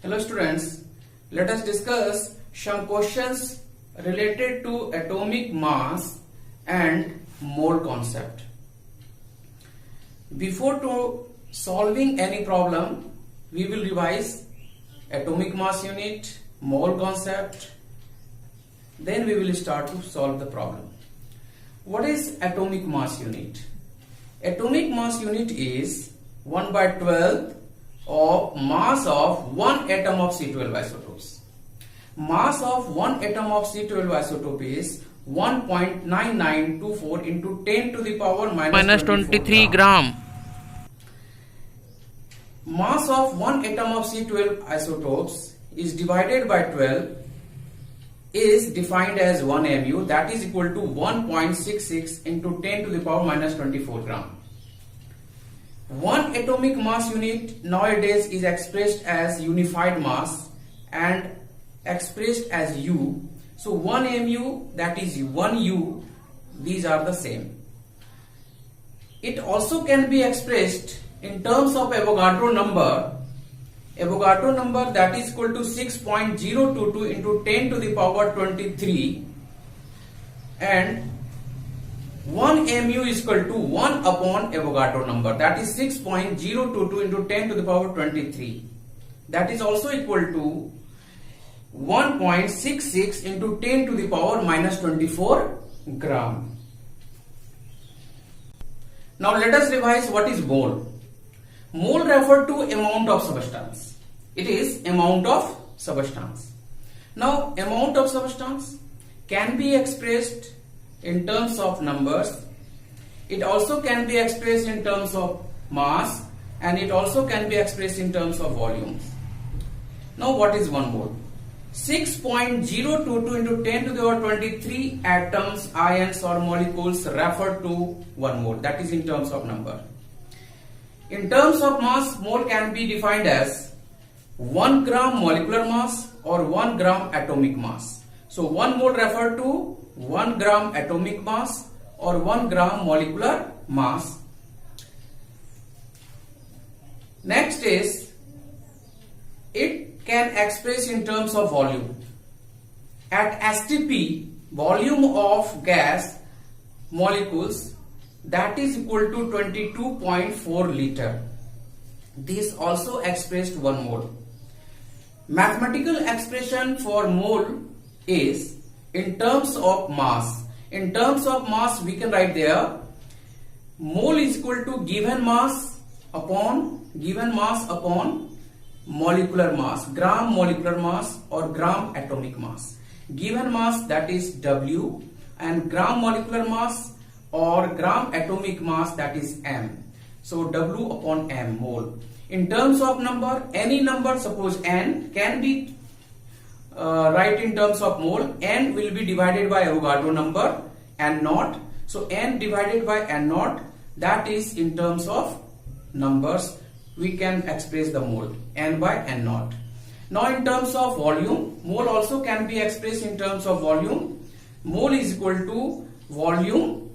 Hello students, let us discuss some questions related to atomic mass and mole concept. Before solving any problem, we will revise atomic mass unit, mole concept, then we will start to solve the problem. What is atomic mass unit? Atomic mass unit is 1/12 of mass of one atom of C12 isotopes. Mass of one atom of C12 isotope is 1.9924 into 10 to the power minus 23 gram. Mass of one atom of C12 isotopes is divided by 12 is defined as 1 mu, that is equal to 1.66 into 10 to the power minus 24 gram. One atomic mass unit nowadays is expressed as unified mass and expressed as U. So 1 mu, that is 1 U, these are the same. It also can be expressed in terms of Avogadro number. Avogadro number, that is equal to 6.022 into 10 to the power 23, and 1 mu is equal to 1 upon Avogadro number, that is 6.022 into 10 to the power 23. That is also equal to 1.66 into 10 to the power minus 24 gram. Now let us revise what is mole. Mole refer to amount of substance. It is amount of substance. Now amount of substance can be expressed in terms of numbers. It also can be expressed in terms of mass, and it also can be expressed in terms of volumes. Now what is 1 mole? 6.022 into 10 to the power 23 atoms, ions or molecules refer to 1 mole, that is in terms of number. In terms of mass, mole can be defined as 1 gram molecular mass or 1 gram atomic mass. So 1 mole refer to 1 gram atomic mass or 1 gram molecular mass. Next is, it can express in terms of volume. At STP, volume of gas molecules, that is equal to 22.4 liter. This also expressed 1 mole. Mathematical expression for mole is in terms of mass. In terms of mass, we can write there mole is equal to given mass upon molecular mass, gram molecular mass or gram atomic mass. Given mass, that is W, and gram molecular mass or gram atomic mass, that is M. So W upon M, mole. In terms of number, any number, suppose n, can be write in terms of mole. N will be divided by Avogadro number and naught. So n divided by n naught, that is in terms of numbers, we can express the mole, n by n naught. Now in terms of volume, mole also can be expressed in terms of volume. Mole is equal to volume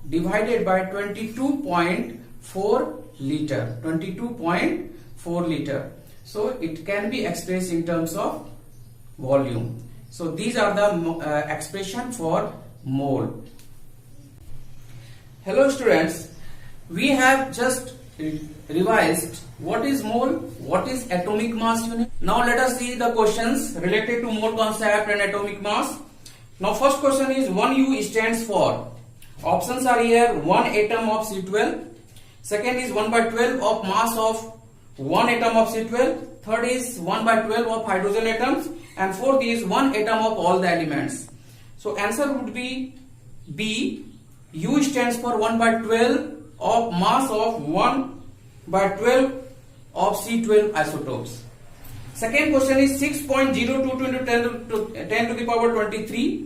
divided by 22.4 liter. 22.4 liter. So it can be expressed in terms of volume. So these are the expression for mole. Hello students, we have just revised what is mole, what is atomic mass unit. Now let us see the questions related to mole concept and atomic mass. Now first question is 1U stands for, options are here, 1 atom of C12. Second is 1/12 of mass of 1 atom of C12. Third is 1/12 of hydrogen atoms. And fourth is 1 atom of all the elements. So answer would be B. U stands for 1/12 of mass of 1/12 of C12 isotopes. Second question is 6.022 into 10 to the power 23.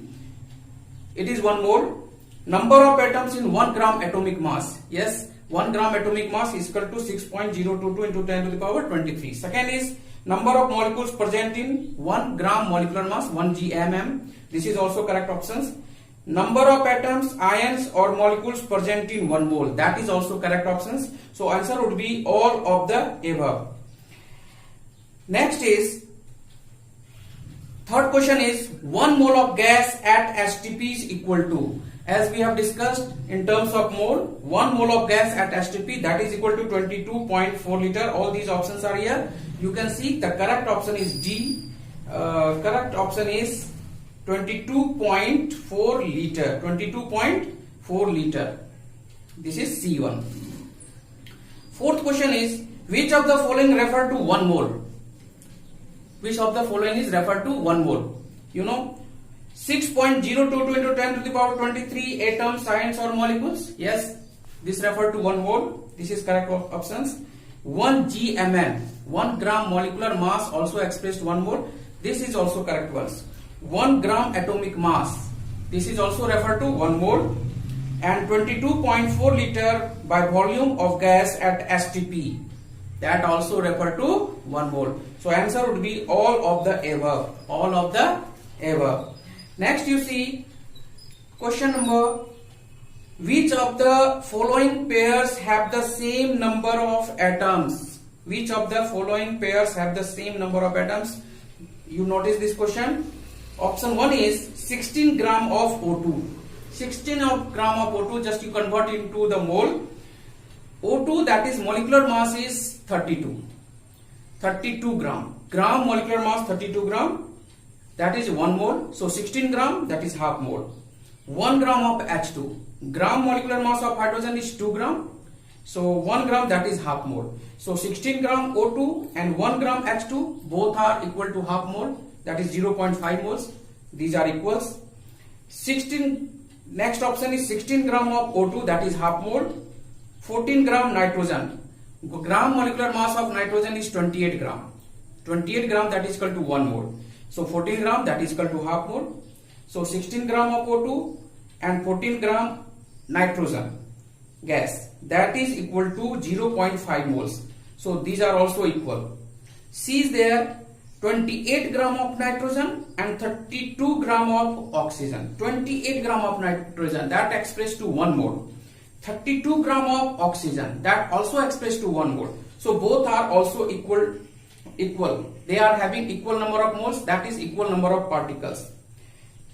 It is 1 mole. Number of atoms in 1 gram atomic mass. Yes, 1 gram atomic mass is equal to 6.022 into 10 to the power 23. Second is number of molecules present in 1 gram molecular mass, 1 gmm. This is also correct options. Number of atoms, ions or molecules present in 1 mole. That is also correct options. So answer would be all of the above. Next is, third question is 1 mole of gas at STP is equal to, as we have discussed in terms of mole, 1 mole of gas at STP, that is equal to 22.4 liter. All these options are here. You can see the correct option is D. Correct option is 22.4 liter. 22.4 liter. This is C1. Fourth question is, which of the following refer to 1 mole? Which of the following is referred to 1 mole? You know, 6.022 into 10 to the power 23 atoms, ions or molecules. Yes, this refer to 1 mole. This is correct options. 1 gml, 1 gram molecular mass, also expressed 1 mole. This is also correct ones. 1 gram atomic mass. This is also referred to 1 mole. And 22.4 liter by volume of gas at STP. That also refer to 1 mole. So answer would be all of the above. All of the above. Next you see question number, which of the following pairs have the same number of atoms? Which of the following pairs have the same number of atoms? You notice this question. Option 1 is 16 gram of O2. 16 gram of O2, just you convert into the mole. O2, that is molecular mass is 32 gram. Gram molecular mass 32 gram, that is 1 mole. So 16 gram, that is half mole. 1 gram of H2. Gram molecular mass of hydrogen is 2 gram. So 1 gram, that is half mole. So 16 gram O2 and 1 gram H2 both are equal to half mole, that is 0.5 moles. These are equals. Next option is 16 gram of O2, that is half mole. 14 gram nitrogen. Gram molecular mass of nitrogen is 28 gram. 28 gram, that is equal to 1 mole. So 14 gram, that is equal to half mole. So 16 gram of O2 and 14 gram nitrogen gas, that is equal to 0.5 moles. So these are also equal. C is there, 28 gram of nitrogen and 32 gram of oxygen. 28 gram of nitrogen, that expressed to 1 mole. 32 gram of oxygen, that also expressed to 1 mole. So both are also equal. They are having equal number of moles, that is equal number of particles.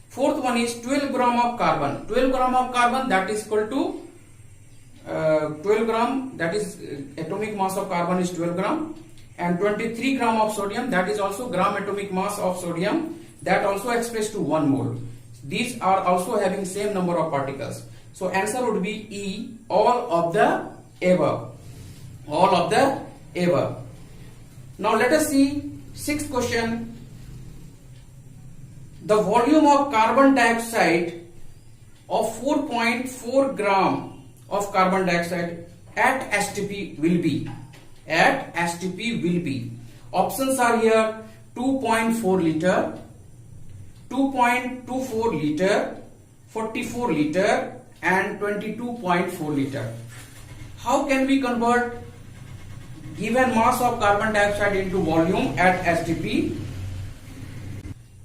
Fourth one is 12 gram of carbon. 12 gram of carbon, that is equal to 12 gram, that is atomic mass of carbon is 12 gram. And 23 gram of sodium, that is also gram atomic mass of sodium, that also expressed to 1 mole. These are also having same number of particles. So answer would be E, all of the above. All of the above. Now let us see sixth question. The volume of carbon dioxide of 4.4 gram of carbon dioxide at STP will be. At STP will be. Options are here: 2.4 liter, 2.24 liter, 44 liter and 22.4 liter. How can we convert given mass of carbon dioxide into volume at STP?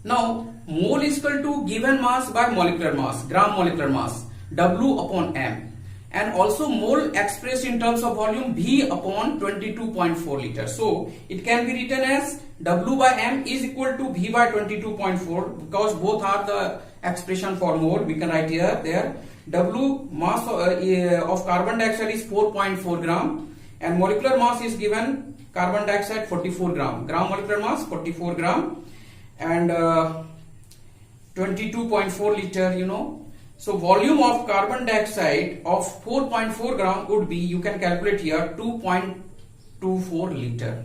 Now mole is equal to given mass by molecular mass, gram molecular mass, W upon M. And also mole expressed in terms of volume, V upon 22.4 liter. So it can be written as W by M is equal to V by 22.4, because both are the expression for mole. We can write here, there. W mass of carbon dioxide is 4.4 gram and molecular mass is given carbon dioxide 44 gram. Gram molecular mass 44 gram and 22.4 liter, you know. So volume of carbon dioxide of 4.4 gram would be, you can calculate here, 2.24 liter.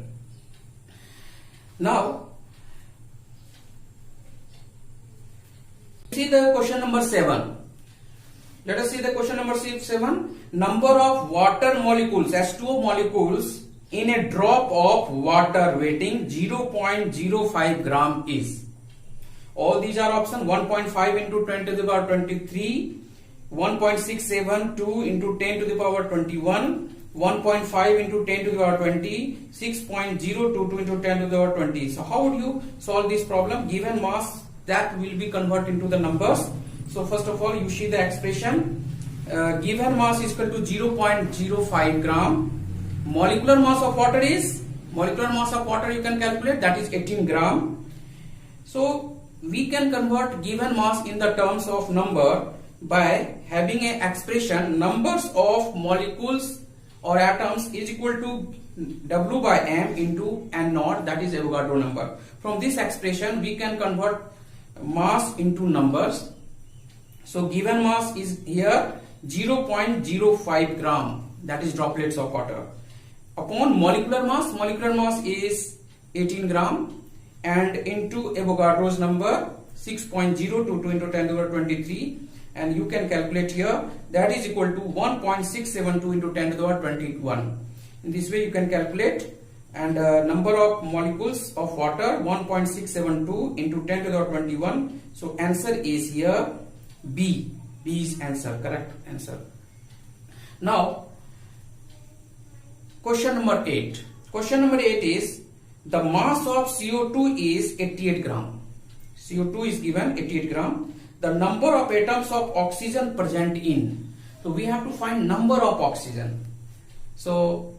Now see the question number 7. Let us see the question number 7. Number of water molecules, H2O molecules in a drop of water weighing 0.05 gram is. All these are option: 1.5 into 10 to the power 23, 1.672 into 10 to the power 21, 1.5 into 10 to the power 20, 6.022 into 10 to the power 20. So how would you solve this problem? Given mass, that will be converted into the numbers. So first of all, you see the expression. Given mass is equal to 0.05 gram. Molecular mass of water is molecular mass of water you can calculate, that is 18 gram. So we can convert given mass in the terms of number by having a expression numbers of molecules or atoms is equal to W by M into N naught, that is Avogadro number. From this expression we can convert mass into numbers. So given mass is here 0.05 gram, that is droplets of water, upon molecular mass is 18 gram, and into Avogadro's number 6.022 into 10 to the power 23, and you can calculate here, that is equal to 1.672 into 10 to the power 21. In this way you can calculate, and number of molecules of water 1.672 into 10 to the power 21. So answer is here B. B is answer, correct answer. Now question number 8. Question number 8 is the mass of CO2 is 88 gram. CO2 is given 88 gram. The number of atoms of oxygen present in. So we have to find number of oxygen. So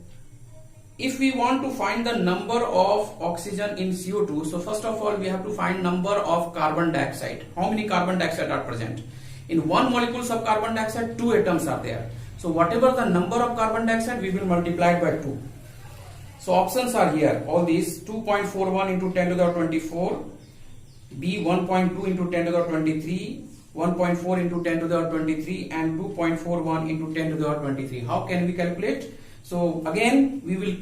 if we want to find the number of oxygen in CO2, so first of all we have to find number of carbon dioxide. How many carbon dioxide are present? In one molecules of carbon dioxide, 2 atoms are there. So whatever the number of carbon dioxide, we will multiply it by 2. So options are here, all these 2.41 into 10 to the power 24, B 1.2 into 10 to the power 23, 1.4 into 10 to the power 23, and 2.41 into 10 to the power 23. How can we calculate? So again we will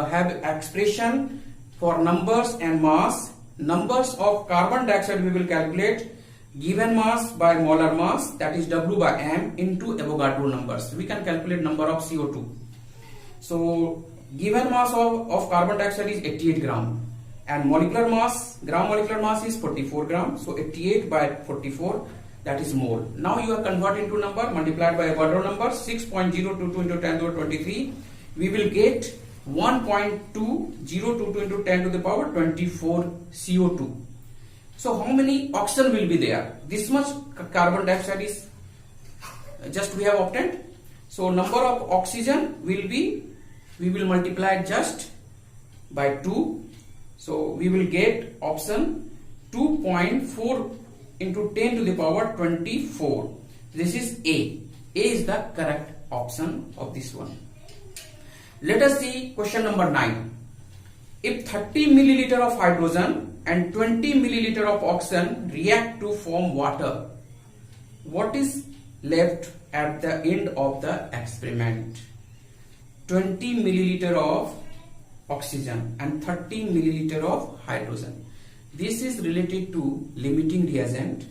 have expression for numbers and mass. Numbers of carbon dioxide we will calculate given mass by molar mass, that is W by M into Avogadro numbers. We can calculate number of CO2. So given mass of carbon dioxide is 88 gram, and molecular mass, gram molecular mass is 44 gram. So 88 by 44, that is mole. Now you are converting into number, multiplied by Avogadro number 6.022 into 10 to the power 23. We will get 1.2022 into 10 to the power 24 CO2. So how many oxygen will be there? This much carbon dioxide is just we have obtained. So number of oxygen will be, we will multiply just by 2. So we will get option 2.4 into 10 to the power 24. This is A. A is the correct option of this one. Let us see question number 9. If 30 milliliter of hydrogen and 20 milliliter of oxygen react to form water, what is left at the end of the experiment? 20 milliliter of oxygen and 30 milliliter of hydrogen. This is related to limiting reagent.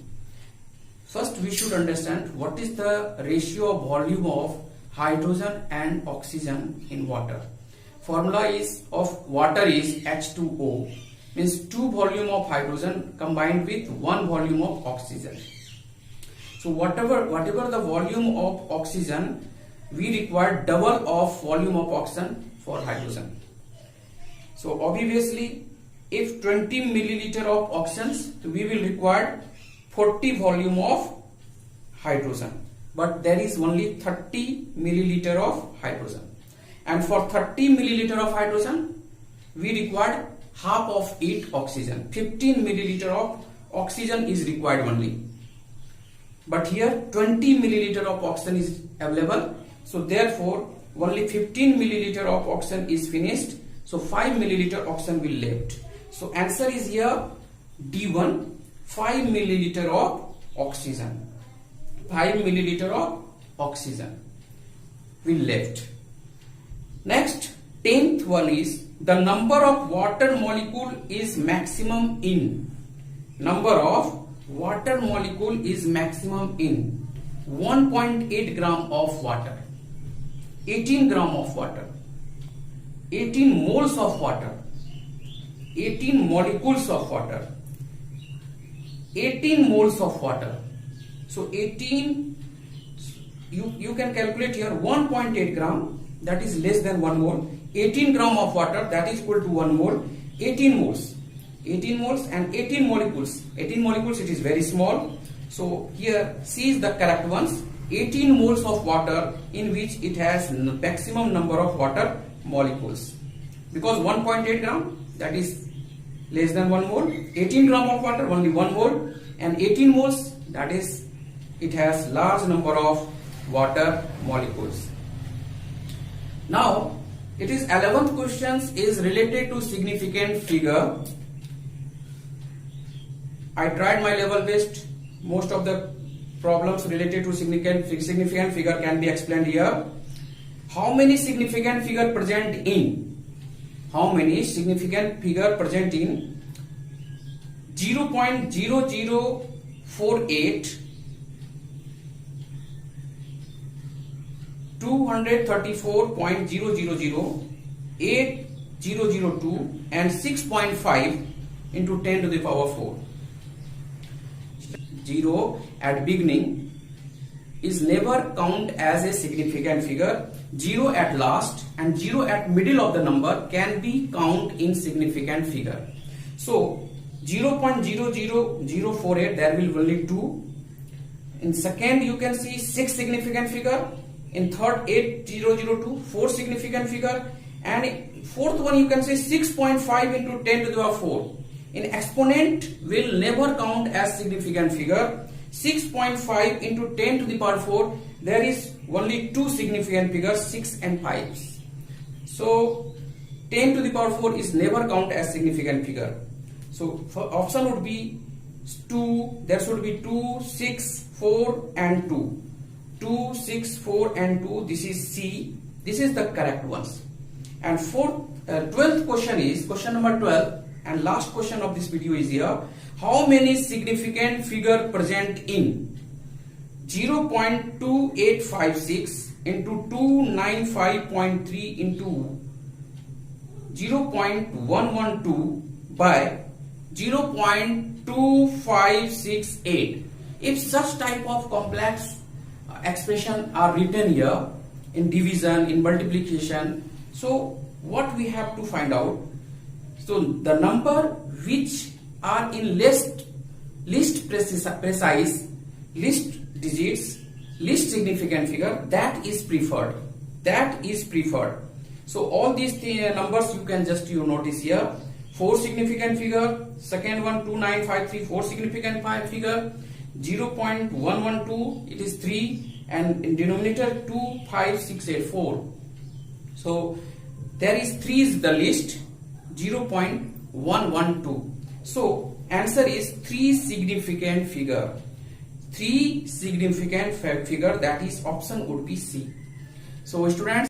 First we should understand what is the ratio of volume of hydrogen and oxygen in water. Formula is of water is H2O, means 2 volume of hydrogen combined with 1 volume of oxygen. So whatever the volume of oxygen, we require double of volume of oxygen for hydrogen. So obviously if 20 milliliter of oxygen, so we will require 40 volume of hydrogen, but there is only 30 milliliter of hydrogen, and for 30 milliliter of hydrogen we required half of it oxygen. 15 milliliter of oxygen is required only, but here 20 milliliter of oxygen is available, so therefore only 15 milliliter of oxygen is finished, so 5 milliliter oxygen will left. So answer is here D1, 5 milliliter of oxygen. 5 milliliter of oxygen will left. Next, 10th one is the number of water molecule is maximum in. Number of water molecule is maximum in 1.8 gram of water, 18 gram of water, 18 moles of water, 18 molecules of water, 18 moles of water. So 18, you can calculate here 1.8 gram, that is less than 1 mole. 18 gram of water, that is equal to 1 mole. 18 moles, 18 moles and 18 molecules. 18 molecules, it is very small. So here C is the correct ones. 18 moles of water in which it has maximum number of water molecules. because 1.8 gram, that is less than 1 mole. 18 gram of water, only 1 mole, and 18 moles, that is it has large number of water molecules. Now it is 11th questions is related to significant figure. I tried my level best. Most of the problems related to significant figure can be explained here. How many significant figure present in? How many significant figure present in 0.0048, 234.000, 8002 and 6.5 into 10 to the power 4. 0 at beginning is never count as a significant figure. 0 at last and 0 at middle of the number can be count in significant figure. So 0.00048, there will be only 2. In second you can see 6 significant figure. In third 8002, 4 significant figure, and fourth one you can say 6.5 into 10 to the power 4. In exponent will never count as significant figure. 6.5 into 10 to the power 4, there is only 2 significant figures, 6 and 5. So 10 to the power 4 is never count as significant figure. So for option would be 2, there should be 2, 6, 4 and 2. 2, 6, 4 and 2, this is C. This is the correct ones. And 12th question is question number 12, and last question of this video is here. How many significant figure present in 0.2856 into 295.3 into 0.112 by 0.2568. If such type of complex expression are written here in division, in multiplication, so what we have to find out? So the number which are in least precise, least digits, least significant figure, that is preferred. That is preferred. So all these numbers you can just notice here. 4 significant figure, second one 2953, 4 significant figure, 0.112, it is 3, and in denominator 25684. So there is 3 is the least, 0.112. So answer is 3 significant figure. 3 significant figure, that is option would be C. So students,